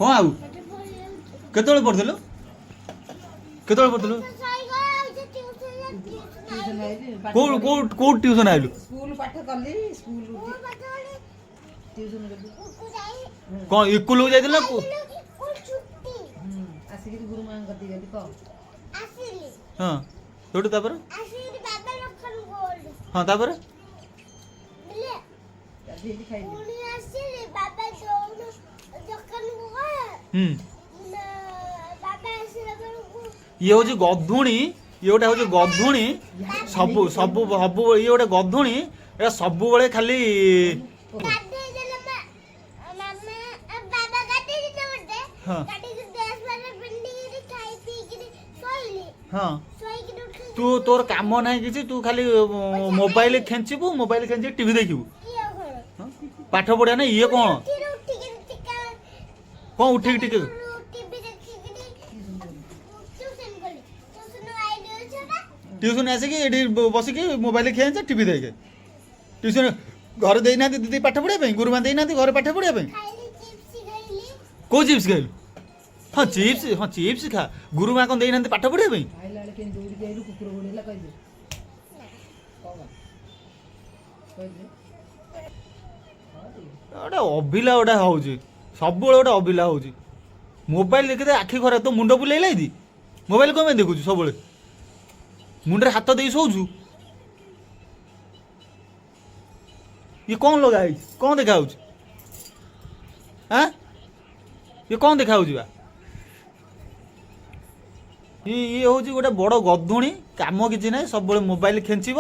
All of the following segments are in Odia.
कौन आउ केतବେଳେ ପଢୁଥିଲୁ କେତବେଳେ ପଢୁଥିଲୁ କୋଉ କୋଉ କୋଉ ଟ୍ୟୁସନ ଆଇଲୁ ସ୍କୁଲ ପାଠ କଲି ସ୍କୁଲ ଟ୍ୟୁସନ କଲି କଣ ଇକୁଲକୁ ଯାଇଥିଲ ନା ଆସିକି ଗୁରୁ ମାଙ୍କ କତି ଗଲି କ ଆସିଲି ହଁ ସେଠୁ ତାପରେ ଆସିଲି ବାବା ଲଖନ ଗୋଲ୍ଡ ହଁ ତାପରେ ବୁଲେ ଗାଧେଇଲି ଖାଇଲି ପୁଣି ଆସିଲି ବାବା ଦୋଉନ ଦୋକାନକୁ ଗଲେ ବାବା ଆସିଲା ବେଳକୁ ଇଏ ହଉଛି ଗଧୁଣି ଇଏ ଗୋଟେ ହଉଛି ଗଧୁଣି ସବୁ ସବୁ ସବୁ ଇଏ ଗୋଟେ ଗଧୁଣି ଏଟା ସବୁବେଳେ ଖାଲି ଗାଧେଇ ଦେଲେ ମାମା ବାବା ଗାଧେଇ ଦେଲେ ଗୋଟେ ହଁ ଗାଧେଇ ଡ୍ରେସ୍ ବାଲା ପିନ୍ଧିକି ଖାଇ ପିଇକି ଶୋଇଲି ହଁ ଶୋଇକି ଉଠି ତୁ ତୋର କାମ ନାହିଁ କିଛି ତୁ ଖାଲି ମୋବାଇଲ ଖେଞ୍ଚିବୁ ମୋବାଇଲ ଖେଞ୍ଚି ଟିଭି ଦେଖିବୁ ଇଏ ଘର ପାଠ ପଢିବା ନା ଇଏ କଣ ଉଠିକି ଟିକେ କଣ ଉଠିକି ଟିକେ ଟିଭି ଦେଖିକି ଟ୍ୟୁସନ ଗଲି ଟ୍ୟୁସନ ଆଇଲି ଛଡା ଟ୍ୟୁସନ ଆସିକି ଏଠି ବସିକି ମୋବାଇଲ ଖେଞ୍ଚେ ଟିଭି ଦେଖେ ଟ୍ୟୁସନ ଘରେ ଦେଇନାହାନ୍ତି ଦିଦି ପାଠ ପଢିବା ପାଇଁ ଗୁରୁମା ଦେଇନାହାନ୍ତି ଘରେ ପାଠ ପଢିବା ପାଇଁ ଖାଇଲି ଚିପ୍ସ ଖାଇଲି କୋଉ ଚିପ୍ସ ଖାଇଲୁ ହଁ ଚିପ୍ସ ଖା ଗୁରୁମା କଣ ଦେଇନାହାନ୍ତି ପାଠ ପଢିବା ପାଇଁ ଆଇଲା ବେଳେ କେମିତି ଦୌଡ଼ିକି ଆଇଲୁ କୁକୁର ଗୋଡେଇଲା କହିଦେ କହିଦେ ଗୋଟେ ଅଭିଲା ଗୋଟେ ହଉଛି ସବୁବେଳେ ଗୋଟେ ଅଭିଲା ହଉଛି ମୋବାଇଲ ଦେଖିଦେ ଆଖି ଖରାପ ତ ମୁଣ୍ଡ ବୁଲେଇଲା ଦି ମୋବାଇଲ କଣ ପାଇଁ ଦେଖୁଛୁ ସବୁବେଳେ ମୁଣ୍ଡରେ ହାତ ଦେଇ ଶୋଉଛୁ ଇଏ କଣ ଲଗା ହେଇଛି କଣ ଦେଖା ହଉଛି ଆଁ ଇଏ କଣ ଦେଖା ହଉଛି ବା ଇଏ ହଉଛି ଗୋଟେ ବଡ ଗଧୁଣି କାମ କିଛି ନାହିଁ ସବୁବେଳେ ମୋବାଇଲ ଖେଞ୍ଚିବ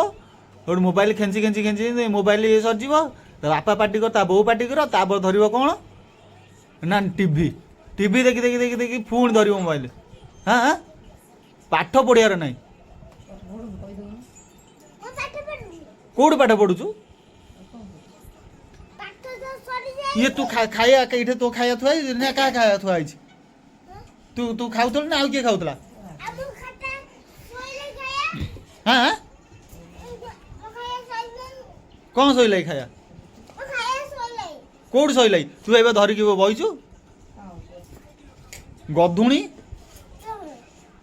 ଗୋଟେ ମୋବାଇଲ ଖେଞ୍ଚି ଖେଞ୍ଚି ଖେଞ୍ଚି ମୋବାଇଲ ସରିଯିବ ତା ବାପା ପାଟି କର ତା ବୋଉ ପାଟି କର ତାପରେ ଧରିବ କଣ ନା ଟିଭି ଟିଭି ଦେଖି ଦେଖି ଦେଖି ଦେଖି ପୁଣି ଧରିବ ମୋବାଇଲ ହଁ ପାଠ ପଢିବାର ନାହିଁ କହିଦଉନୁ ମୁଁ ପାଠ ପଢୁନି କୋଉଠି ପାଠ ପଢୁଛୁ ପାଠ ତ ସରିଯାଇ ଇଏ ତୁ ଖାଇବା ଏଇଠି ତୋ ଖାଇବା ଥୁଆ ହେଇଛି ନା କାହା ଖାଇବା ଥୁଆ ହେଇଛି ତୁ ଖାଉଥିଲୁ ନା ଆଉ କିଏ ଖାଉଥିଲା ଆବୁ ଖାତା ଶୋଇଲେ ଖାଇବା ହଁ ମୁଁ ଖାଇବା ଶୋଇଲେ କଣ ଶୋଇଲା ଖାଇବା ମୁଁ ଖାଇବା ଶୋଇଲେ କୋଉଠି ଶୋଇଲା ତୁ ଏବେ ଧରିକି ବଇଛୁ ଗଧୁଣି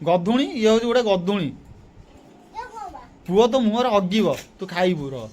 ଗଧୁଣି ଇଏ ହଉଛି ଗୋଟେ ଗଧୁଣି ଦେଖ ବା ପୁଅ ତ ମୁହଁରେ ଅଗିବ ତୁ ଖାଇବୁ ରହ